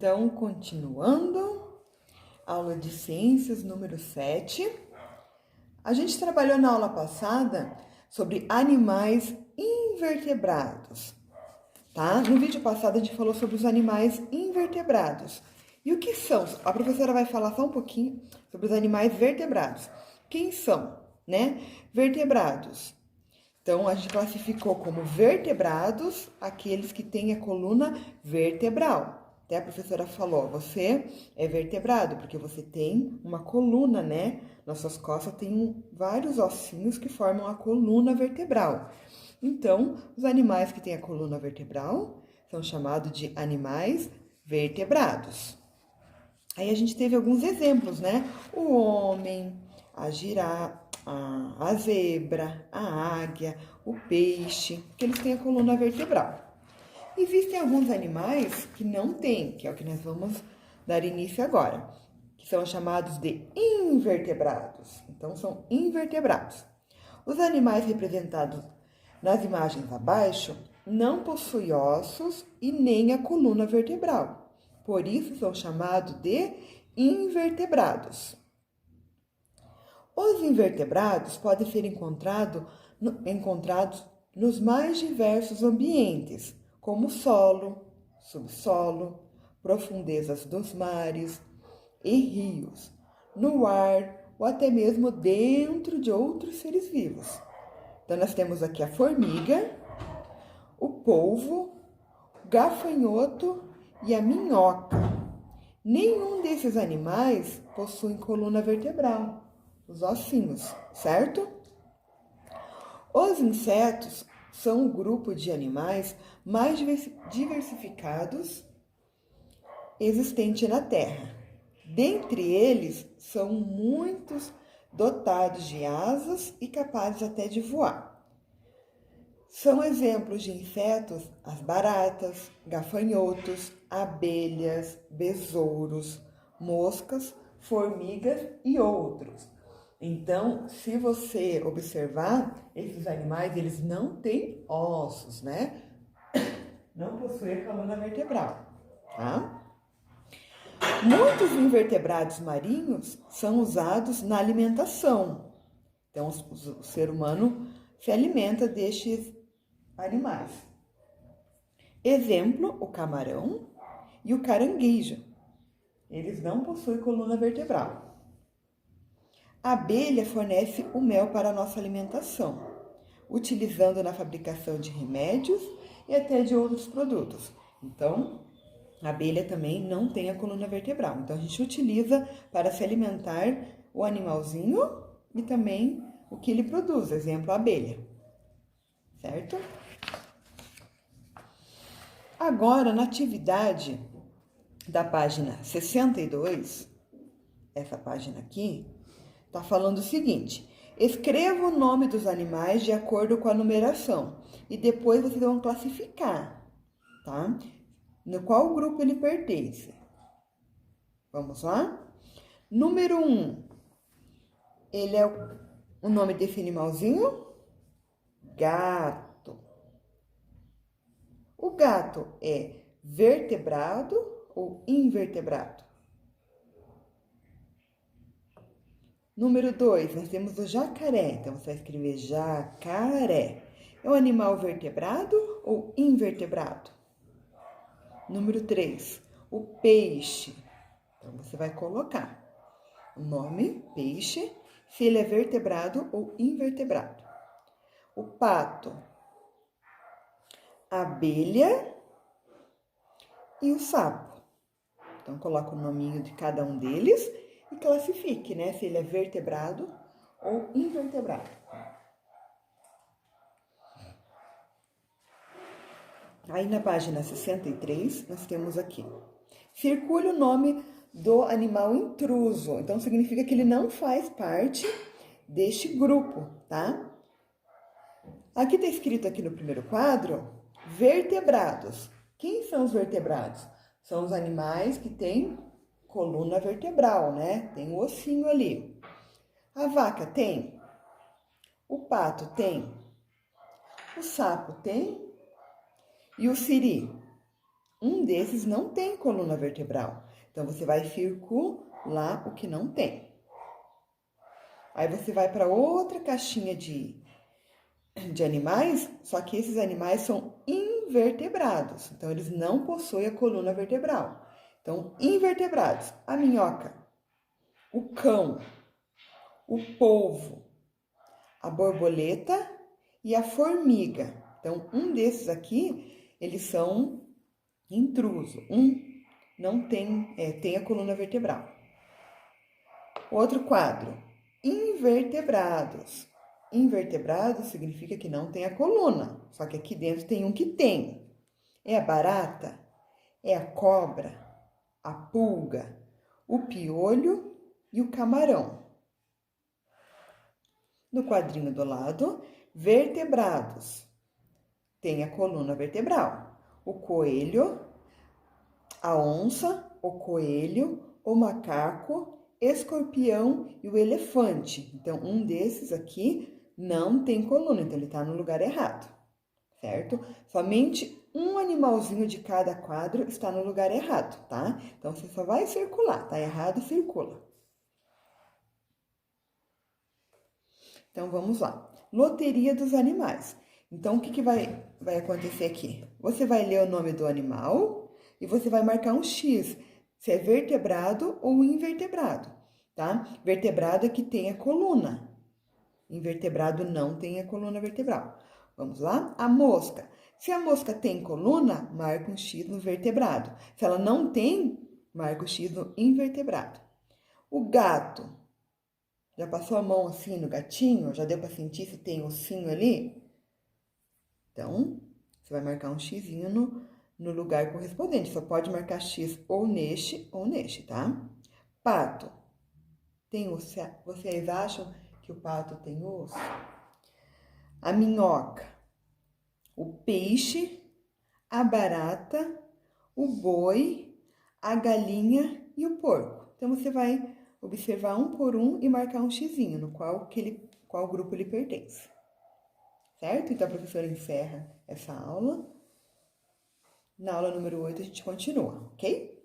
Então, continuando, aula de ciências número 7. A gente trabalhou na aula passada sobre animais invertebrados, tá? No vídeo passado a gente falou sobre os animais invertebrados. E o que são? A professora vai falar só um pouquinho sobre os animais vertebrados. Quem são, né? Vertebrados. Então, a gente classificou como vertebrados aqueles que têm a coluna vertebral. Até a professora falou, você é vertebrado, porque você tem uma coluna, né? Nas suas costas tem vários ossinhos que formam a coluna vertebral. Então, os animais que têm a coluna vertebral são chamados de animais vertebrados. Aí a gente teve alguns exemplos, né? O homem, a girafa, a zebra, a águia, o peixe, que eles têm a coluna vertebral. Existem alguns animais que não têm, que é o que nós vamos dar início agora, que são chamados de invertebrados. Então, são invertebrados. Os animais representados nas imagens abaixo não possuem ossos e nem a coluna vertebral. Por isso, são chamados de invertebrados. Os invertebrados podem ser encontrados nos mais diversos ambientes, como solo, subsolo, profundezas dos mares e rios, no ar ou até mesmo dentro de outros seres vivos. Então, nós temos aqui a formiga, o polvo, o gafanhoto e a minhoca. Nenhum desses animais possui coluna vertebral, os ossinhos, certo? Os insetos são o grupo de animais mais diversificados existente na Terra. Dentre eles, são muitos dotados de asas e capazes até de voar. São exemplos de insetos as baratas, gafanhotos, abelhas, besouros, moscas, formigas e outros. Então, se você observar, esses animais, eles não têm ossos, né? Não possuem coluna vertebral, tá? Muitos invertebrados marinhos são usados na alimentação. Então, o ser humano se alimenta destes animais. Exemplo, o camarão e o caranguejo. Eles não possuem coluna vertebral. A abelha fornece o mel para a nossa alimentação, utilizando na fabricação de remédios e até de outros produtos. Então, a abelha também não tem a coluna vertebral. Então, a gente utiliza para se alimentar o animalzinho e também o que ele produz. Exemplo, a abelha. Certo? Agora, na atividade da página 62, essa página aqui, está falando o seguinte: escreva o nome dos animais de acordo com a numeração e depois vocês vão classificar, tá? No qual grupo ele pertence. Vamos lá? Número 1, ele é o nome desse animalzinho? Gato. O gato é vertebrado ou invertebrado? Número 2, nós temos o jacaré. Então, você vai escrever jacaré. É um animal vertebrado ou invertebrado? Número 3, o peixe. Então, você vai colocar o nome, peixe, se ele é vertebrado ou invertebrado. O pato, a abelha e o sapo. Então, coloca o nominho de cada um deles e classifique, né? Se ele é vertebrado ou invertebrado. Aí na página 63, nós temos aqui. Circule o nome do animal intruso. Então, significa que ele não faz parte deste grupo, tá? Aqui tá escrito aqui no primeiro quadro, vertebrados. Quem são os vertebrados? São os animais que têm coluna vertebral, né? Tem um ossinho ali. A vaca tem? O pato tem? O sapo tem? E o siri? Um desses não tem coluna vertebral. Então, você vai circular o que não tem. Aí, você vai para outra caixinha de animais, só que esses animais são invertebrados. Então, eles não possuem a coluna vertebral. Então, invertebrados, a minhoca, o cão, o polvo, a borboleta e a formiga. Então, um desses aqui, eles são intruso. Um não tem, tem a coluna vertebral. Outro quadro, invertebrados. Invertebrados significa que não tem a coluna, só que aqui dentro tem um que tem. É a barata, é a cobra, a pulga, o piolho e o camarão. No quadrinho do lado, vertebrados. Tem a coluna vertebral. O coelho, a onça, o coelho, o macaco, escorpião e o elefante. Então, um desses aqui não tem coluna, então ele está no lugar errado, certo? Somente um animalzinho de cada quadro está no lugar errado, tá? Então, você só vai circular, tá errado, circula. Então, vamos lá. Loteria dos animais. Então, o que vai acontecer aqui? Você vai ler o nome do animal e você vai marcar um X, se é vertebrado ou invertebrado, tá? Vertebrado é que tem a coluna. Invertebrado não tem a coluna vertebral. Vamos lá? A mosca. Se a mosca tem coluna, marca um X no vertebrado. Se ela não tem, marca o X no invertebrado. O gato. Já passou a mão assim no gatinho? Já deu para sentir se tem ossinho ali? Então, você vai marcar um xizinho no lugar correspondente. Só pode marcar X ou neste, tá? Pato. Tem osso? Vocês acham que o pato tem osso? A minhoca. O peixe, a barata, o boi, a galinha e o porco. Então, você vai observar um por um e marcar um xizinho no qual grupo ele pertence. Certo? Então, a professora encerra essa aula. Na aula número 8, a gente continua, ok?